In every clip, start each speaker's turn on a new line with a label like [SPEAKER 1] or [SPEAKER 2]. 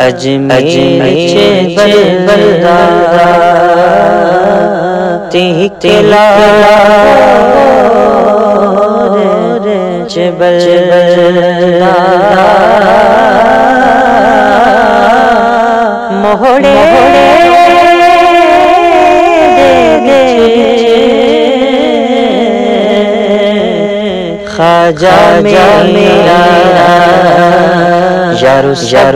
[SPEAKER 1] اجمیر بلدا تکلا بلدا موڑے خواجہ میرا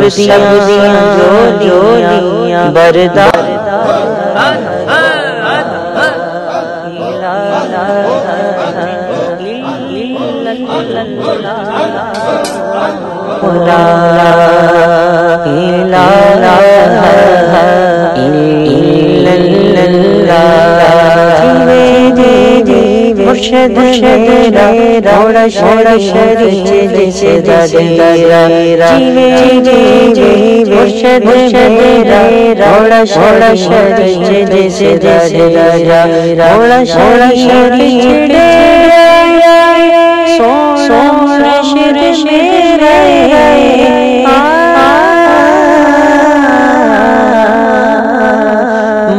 [SPEAKER 1] شب دیاں جولیاں بردار مرشد میرا روڑا شریف جیسے دادیرا مرشد میرا روڑا شریف جیسے دادیرا روڑا شریف سونا شریف میرا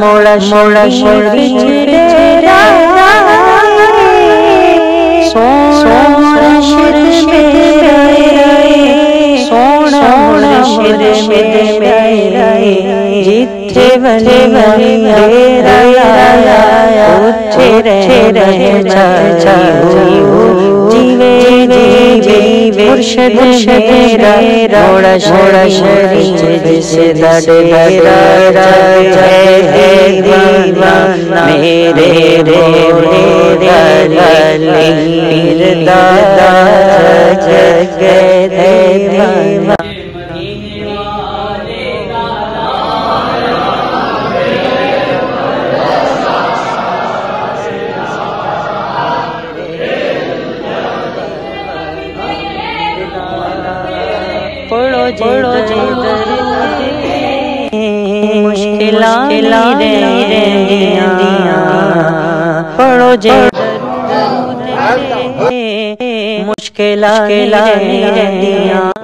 [SPEAKER 1] مولا شریف سونا شریف سونا شریف میرا جتھے ولی میرا اٹھے رہے چاچا جیوے مرشد میرا روڑا شریف جیسے دادیرا جے دیوانہ میرے پیر دادا جگ دیوانہ پڑھو جے مشکلات رہندیاں پڑھو جے مشکلات رہندیاں